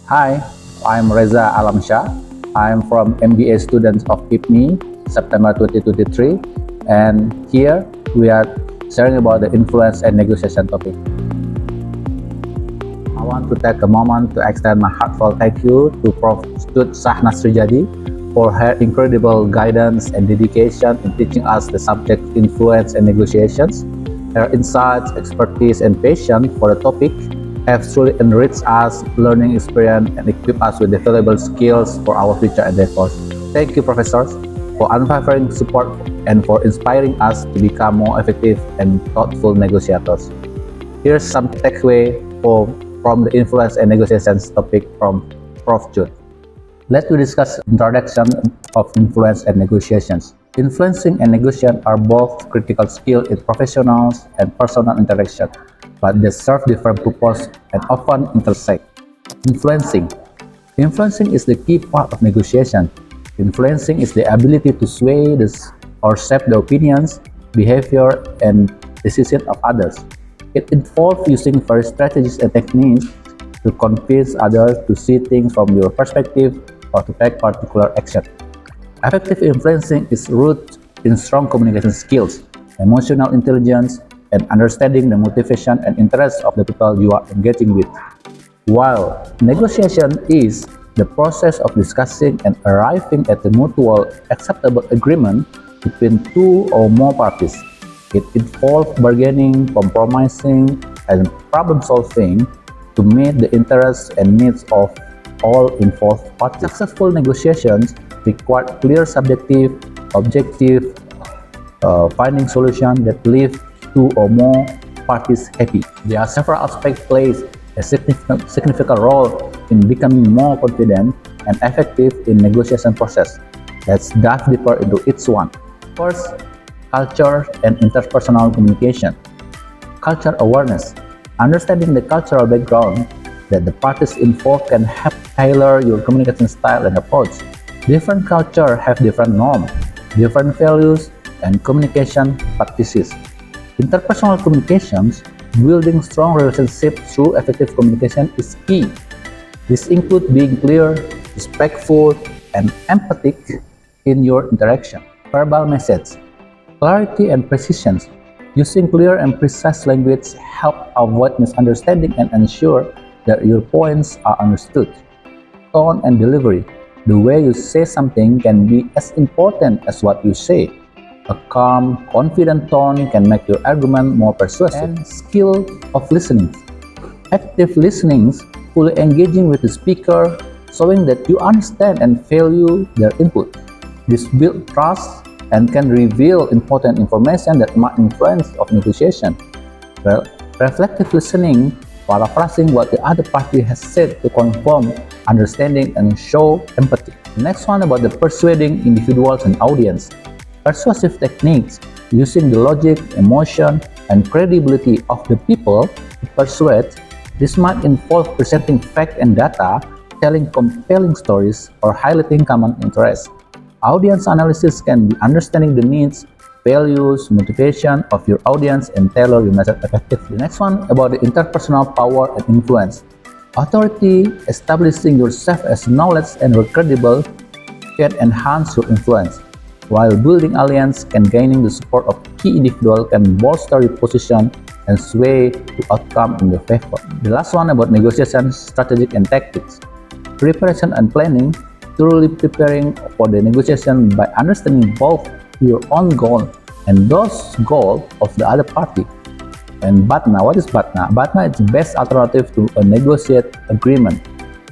Hi, I'm Reza Alamsyah. I'm from MBA students of IPMI, September 2023, and here we are sharing about the influence and negotiation topic. I want to take a moment to extend my heartfelt thank you to Prof. Stud Shahnas Srijadi for her incredible guidance and dedication in teaching us the subject influence and negotiations. Her insights, expertise, and passion for the topic have truly enriched us learning experience and equipped us with the valuable skills for our future endeavors. Thank you, professors, for unwavering support and for inspiring us to become more effective and thoughtful negotiators. Here's some takeaway from the influence and negotiations topic from Prof. Jude. Let's discuss introduction of influence and negotiations. Influencing and negotiation are both critical skills in professional and personal interaction, but they serve different purposes and often intersect. Influencing. Influencing is the key part of negotiation. Influencing is the ability to sway or shape the opinions, behavior, and decisions of others. It involves using various strategies and techniques to convince others to see things from your perspective or to take particular action. Effective influencing is rooted in strong communication skills, emotional intelligence, and understanding the motivation and interests of the people you are engaging with. While negotiation is the process of discussing and arriving at a mutual acceptable agreement between two or more parties. It involves bargaining, compromising, and problem solving to meet the interests and needs of all involved parties. Successful negotiations require clear subjective, objective, finding solutions that leave two or more parties happy. There are several aspects plays a significant role in becoming more confident and effective in negotiation process. Let's dive deeper into each one. First, culture and interpersonal communication. Culture awareness. Understanding the cultural background that the parties involved can help tailor your communication style and approach. Different cultures have different norms, different values, and communication practices. Interpersonal communications, building strong relationships through effective communication is key. This includes being clear, respectful, and empathic in your interaction. Verbal message. Clarity and precision. Using clear and precise language help avoid misunderstanding and ensure that your points are understood. Tone and delivery. The way you say something can be as important as what you say. A calm, confident tone can make your argument more persuasive. And skill of listening. Active listening, fully engaging with the speaker, showing that you understand and value their input. This builds trust and can reveal important information that might influence of negotiation. Reflective listening, paraphrasing what the other party has said to confirm understanding and show empathy. The next one about the persuading individuals and audience. Persuasive techniques using the logic, emotion, and credibility of the people to persuade. This might involve presenting facts and data, telling compelling stories, or highlighting common interests. Audience analysis can be understanding the needs, values, motivation of your audience and tailor your message effectively. The next one about the interpersonal power and influence. Authority, establishing yourself as knowledge and credible, can enhance your influence, while building alliance and gaining the support of key individuals can bolster your position and sway the outcome in your favor. The last one about negotiation strategy and tactics. Preparation and planning, thoroughly preparing for the negotiation by understanding both your own goal and those goals of the other party. And BATNA, what is BATNA? BATNA is the best alternative to a negotiate agreement.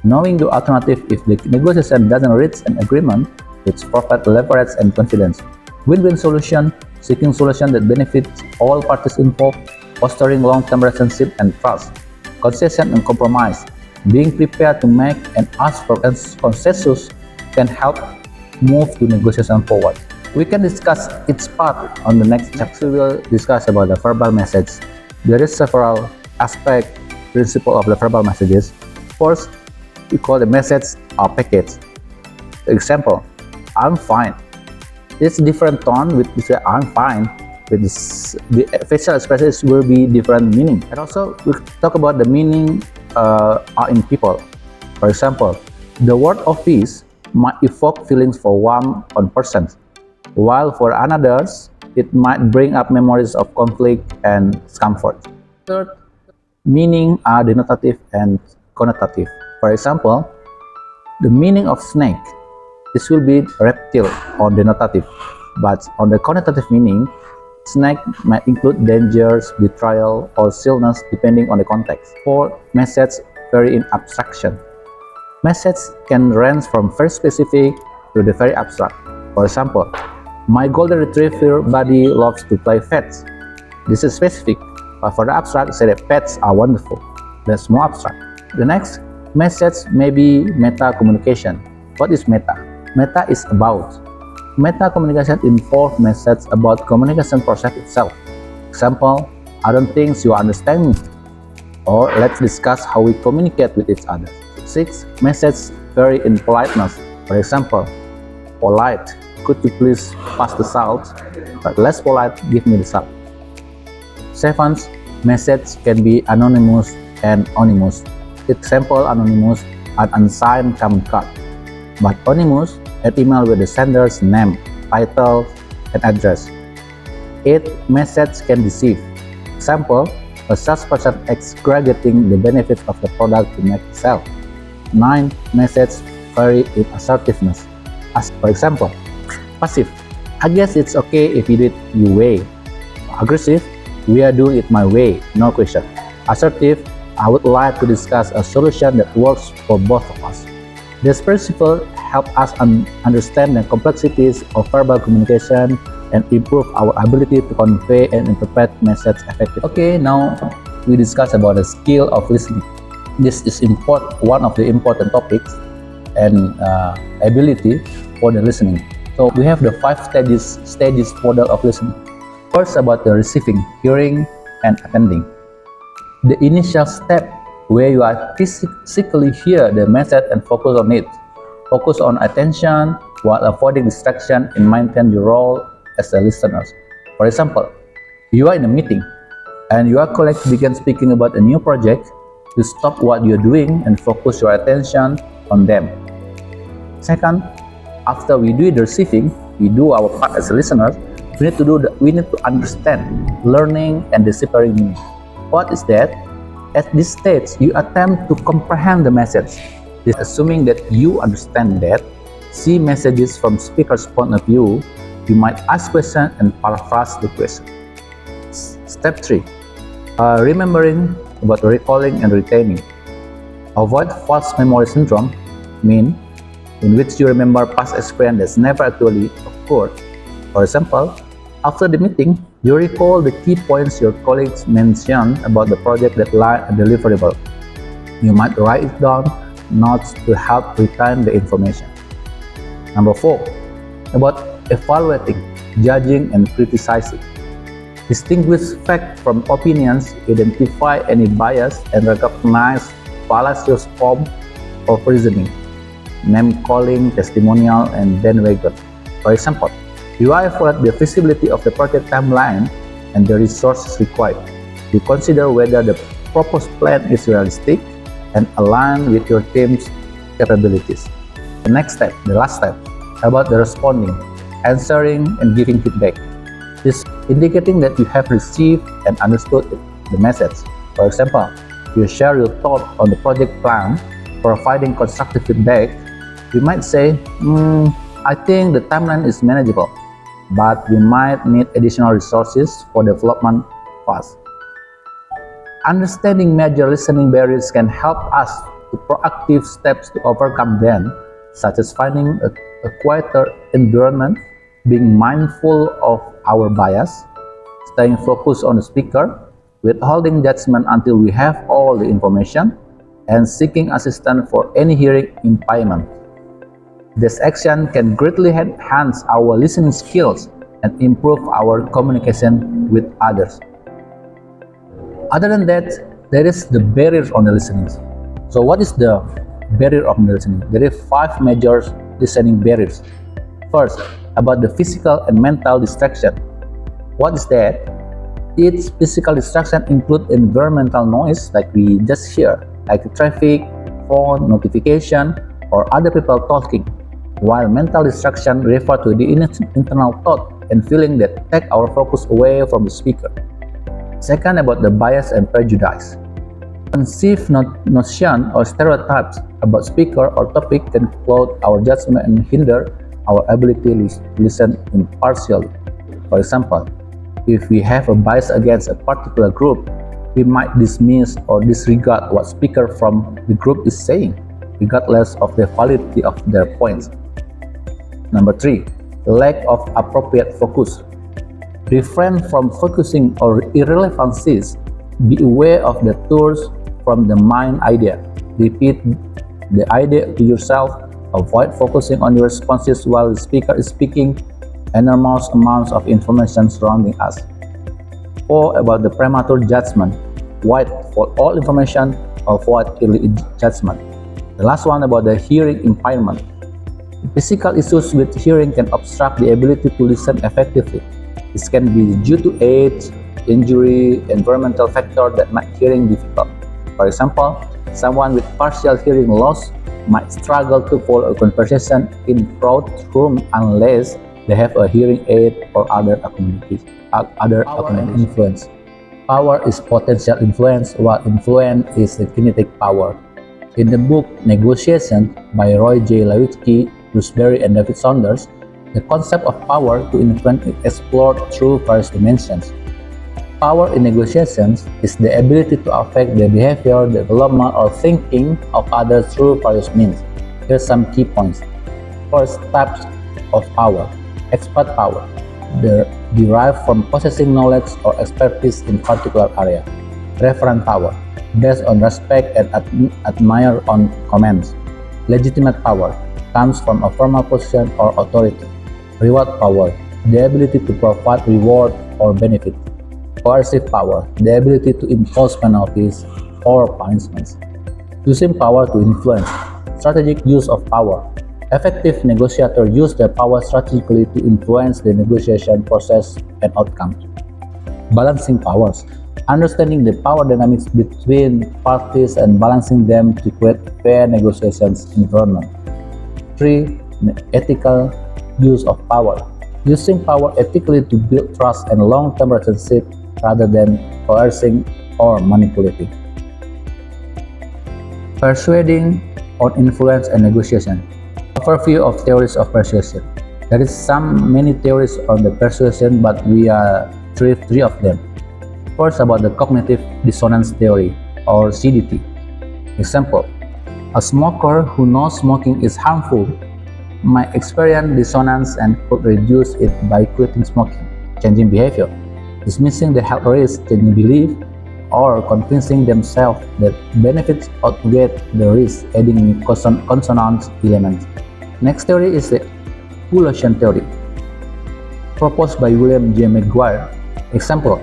Knowing your alternative if the negotiation doesn't reach an agreement, which provides leverage and confidence. Win-win solution, seeking solution that benefits all parties involved, fostering long-term relationship and trust. Concession and compromise, being prepared to make and ask for consensus can help move the negotiation forward. We can discuss each part on the next chapter. We will discuss about the verbal message. There is several aspect, principle of the verbal messages. First, we call the message or package. Example, I'm fine. It's different tone with this I'm fine. With this, the facial expressions will be different meaning. And also we talk about the meaning are in people. For example, the word office might evoke feelings for one person, while for others, it might bring up memories of conflict and discomfort. Third, meaning are denotative and connotative. For example, the meaning of snake, this will be reptile or denotative, but on the connotative meaning, snake might include dangers, betrayal, or silliness depending on the context. Fourth, message vary in abstraction. Message can range from very specific to the very abstract. For example, my golden retriever buddy loves to play fetch. This is specific, but for the abstract, say that pets are wonderful. That's more abstract. The next message may be meta communication. What is meta? Meta is about. Meta communication involves message about communication process itself. Example, I don't think you understand me. Or let's discuss how we communicate with each other. 6. Message vary in politeness. For example, polite, could you please pass the salt? But less polite, give me the salt. 7. Message can be anonymous and anonymous. Example, anonymous, an unsigned comment card. But anonymous, an email with the sender's name, title, and address. 8. Message can deceive. Example, a salesperson exaggerating the benefits of the product to make it sell. 9. Message vary in assertiveness. As for example, passive, I guess it's okay if you do it your way. Aggressive, we are doing it my way, no question. Assertive, I would like to discuss a solution that works for both of us. This principle helps us understand the complexities of verbal communication and improve our ability to convey and interpret message effectively. Okay, now we discuss about the skill of listening. This is one of the important topics and ability for the listening. So we have the 5 stages model of listening. First, about the receiving, hearing, and attending. The initial step where you are physically hear the message and focus on it. Focus on attention while avoiding distraction and maintain your role as a listener. For example, you are in a meeting and your colleagues begin speaking about a new project. You stop what you're doing and focus your attention on them. Second, after we do the receiving, we do our part as a listener. We need to understand, learning, and deciphering meaning. What is that? At this stage, you attempt to comprehend the message. This assuming that you understand that, see messages from speaker's point of view, you might ask questions and paraphrase the question. Step 3. Remembering about recalling and retaining. Avoid false memory syndrome, in which you remember past experience that never actually occurred. For example, after the meeting, you recall the key points your colleagues mentioned about the project deliverable. You might write it down, notes to help retain the information. Number 4. About evaluating, judging, and criticizing. Distinguish fact from opinions, identify any bias, and recognize fallacious form of reasoning, name-calling, testimonial, and bandwagon. For example, you evaluate the feasibility of the project timeline and the resources required. You consider whether the proposed plan is realistic and aligned with your team's capabilities. The next step, the last step, about the responding, answering, and giving feedback. This indicating that you have received and understood the message. For example, you share your thought on the project plan, providing constructive feedback. You might say, I think the timeline is manageable, but we might need additional resources for development phase. Understanding major listening barriers can help us to proactive steps to overcome them, such as finding a quieter environment, being mindful of our bias, staying focused on the speaker, withholding judgment until we have all the information, and seeking assistance for any hearing impairment. This action can greatly enhance our listening skills and improve our communication with others. Other than that, there is the barrier on the listening. So what is the barrier of the listening? There are 5 major listening barriers. First, about the physical and mental distraction. What is that? Its physical distraction include environmental noise like we just hear, like traffic, phone, notification, or other people talking, while mental distraction refer to the internal thought and feeling that take our focus away from the speaker. Second, about the bias and prejudice. Conceived notion or stereotypes about speaker or topic can cloud our judgment and hinder our ability to listen impartially. For example, if we have a bias against a particular group, we might dismiss or disregard what speaker from the group is saying, regardless of the validity of their points. Number 3, lack of appropriate focus. Refrain from focusing on irrelevancies. Be aware of the tours from the mind idea. Repeat the idea to yourself. Avoid focusing on your responses while the speaker is speaking. Enormous amounts of information surrounding us. 4, about the premature judgment. Wait for all information, avoid early judgment. The last one about the hearing impairment. Physical issues with hearing can obstruct the ability to listen effectively. This can be due to age, injury, environmental factors that make hearing difficult. For example, someone with partial hearing loss might struggle to follow a conversation in crowded room unless they have a hearing aid or other accommodating influence. Power is potential influence, while influence is the kinetic power. In the book Negotiation by Roy J. Lewitsky, Bruce Berry, and David Saunders, the concept of power to influence is explored through various dimensions. Power in negotiations is the ability to affect the behavior, development, or thinking of others through various means. Here are some key points. First, types of power. Expert power. Derived from possessing knowledge or expertise in particular area. Referent power. Based on respect and admire on commands. Legitimate power. Comes from a formal position or authority. Reward power. The ability to provide reward or benefit. Coercive power, the ability to impose penalties or punishments. Using power to influence, strategic use of power. Effective negotiators use their power strategically to influence the negotiation process and outcomes. Balancing powers, understanding the power dynamics between parties and balancing them to create a fair negotiations environment. 3. Ethical use of power, using power ethically to build trust and long-term relationships rather than coercing or manipulating. Persuading on influence and negotiation. Overview of theories of persuasion. There is many theories on the persuasion, but we are three of them. First, about the cognitive dissonance theory, or CDT. Example: a smoker who knows smoking is harmful might experience dissonance and could reduce it by quitting smoking, changing behavior, dismissing the health risk, changing belief, or convincing themselves that benefits outweigh the risk, adding new consonant elements. Next theory is the population theory, proposed by William J. McGuire. Example: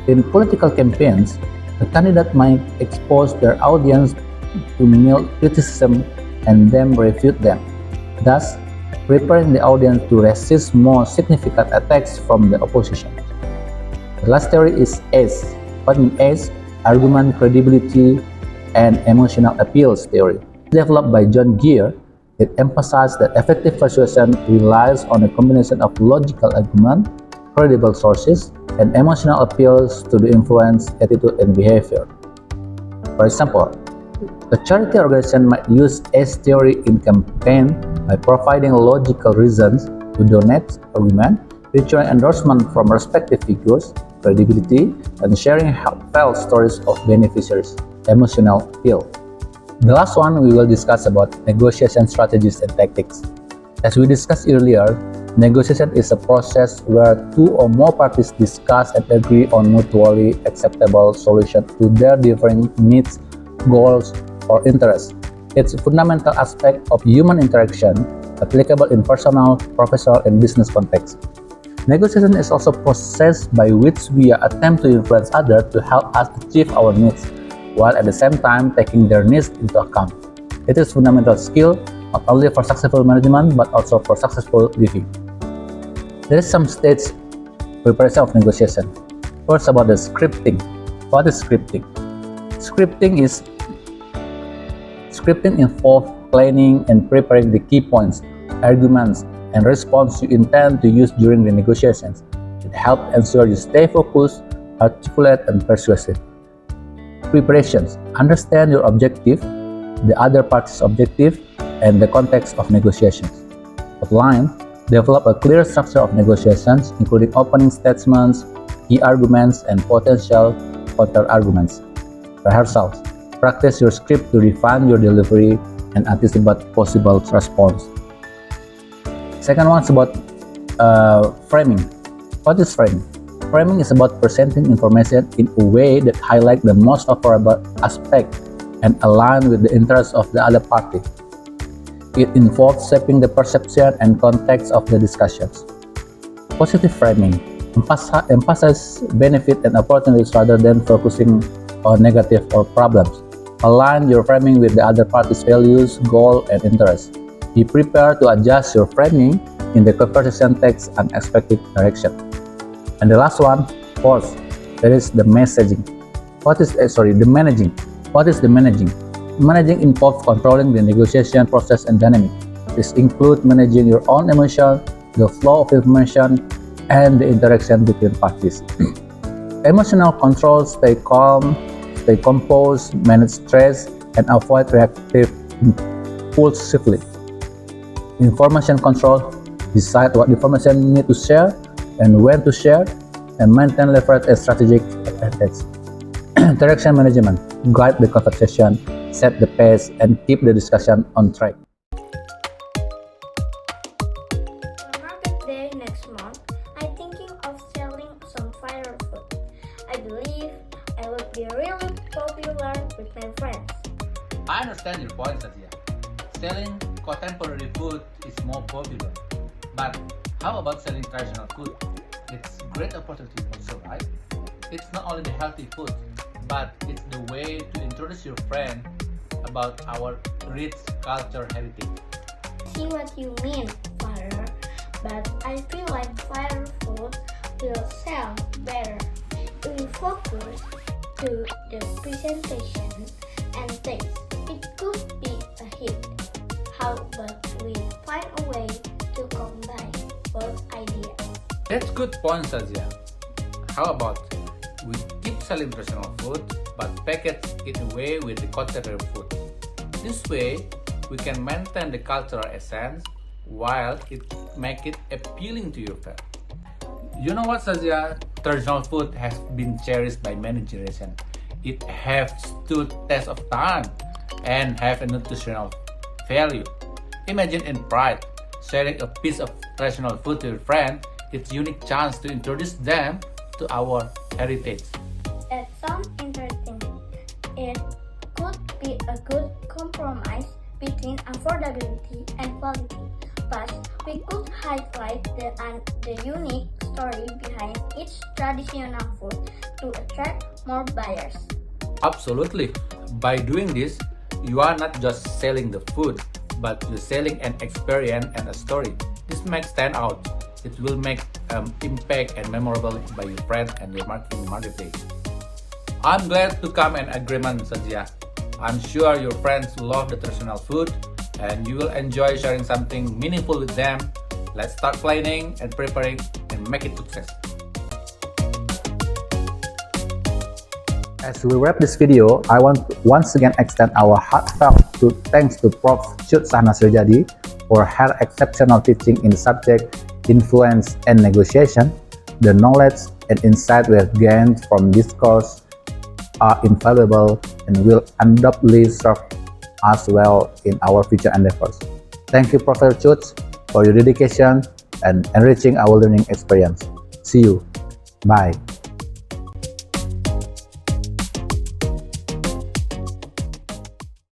in political campaigns, a candidate might expose their audience to mild criticism and then refute them, thus preparing the audience to resist more significant attacks from the opposition. The last theory is ACE, argument, credibility, and emotional appeals theory. Developed by John Gear, it emphasizes that effective persuasion relies on a combination of logical argument, credible sources, and emotional appeals to the influence, attitude, and behavior. For example, a charity organization might use ACE theory in campaign by providing logical reasons to donate argument, featuring endorsement from respective figures, credibility, and sharing heartfelt stories of beneficiaries, emotional appeal. The last one we will discuss about negotiation strategies and tactics. As we discussed earlier, negotiation is a process where two or more parties discuss and agree on mutually acceptable solutions to their differing needs, goals, or interests. It's a fundamental aspect of human interaction, applicable in personal, professional, and business contexts. Negotiation is also a process by which we attempt to influence others to help us achieve our needs, while at the same time taking their needs into account. It is a fundamental skill not only for successful management but also for successful living. There is some stage preparation of negotiation. First, about the scripting. What is scripting? Scripting Scripting involves planning and preparing the key points, arguments, and response you intend to use during the negotiations. It helps ensure you stay focused, articulate, and persuasive. Preparations. Understand your objective, the other party's objective, and the context of negotiations. Outline. Develop a clear structure of negotiations, including opening statements, key arguments, and potential counter-arguments. Rehearsals. Practice your script to refine your delivery and anticipate possible response. Second one is about framing. What is framing? Framing is about presenting information in a way that highlights the most favorable aspect and align with the interests of the other party. It involves shaping the perception and context of the discussions. Positive framing emphasizes benefit and opportunities rather than focusing on negative or problems. Align your framing with the other party's values, goals, and interests. Be prepared to adjust your framing in the conversation takes unexpected direction. And the last one, fourth, that is the messaging. The managing. What is the managing? Managing involves controlling the negotiation process and dynamic. This includes managing your own emotion, the flow of information, and the interaction between parties. Emotional control, stay calm, stay composed, manage stress, and avoid reactive impulsively. Information control, decide what information you need to share and when to share, and maintain leverage and strategic advantage. Interaction management, guide the conversation, set the pace, and keep the discussion on track. For Market Day next month, I'm thinking of selling some fire food. I believe I would be really popular with my friends. I understand your point, Satya. Selling contemporary food is more popular. But how about selling traditional food? It's a great opportunity also, right? It's not only the healthy food, but it's the way to introduce your friend about our rich culture heritage. See what you mean, fire, but I feel like fire food will sell better. If we focus to the presentation and taste, it could be a hit. How about we find a way to combine both ideas? That's good point, Satya. How about we keep selling traditional food but package it away with the contemporary food? This way, we can maintain the cultural essence while it make it appealing to your friend. You know what, Satya? Traditional food has been cherished by many generations. It has stood test of time and have a nutritional value. Imagine in pride, sharing a piece of traditional food to your friend. It's a unique chance to introduce them to our heritage. That sounds interesting. It could be a good compromise between affordability and quality. Plus, we could highlight the unique story behind each traditional food to attract more buyers. Absolutely. By doing this, you are not just selling the food, but you're selling an experience and a story. This makes stand out. It will make impact and memorable by your friend and your market day. I'm glad to come in agreement, Satya. I'm sure your friends love the traditional food and you will enjoy sharing something meaningful with them. Let's start planning and preparing and make it success. As we wrap this video, I want to once again extend our heartfelt thanks to Prof. Chut Sahnas Rejadi for her exceptional teaching in the subject influence and negotiation. The knowledge and insight we have gained from this course are invaluable and will undoubtedly serve us well in our future endeavors. Thank you, Professor Chut, for your dedication and enriching our learning experience. See you. Bye.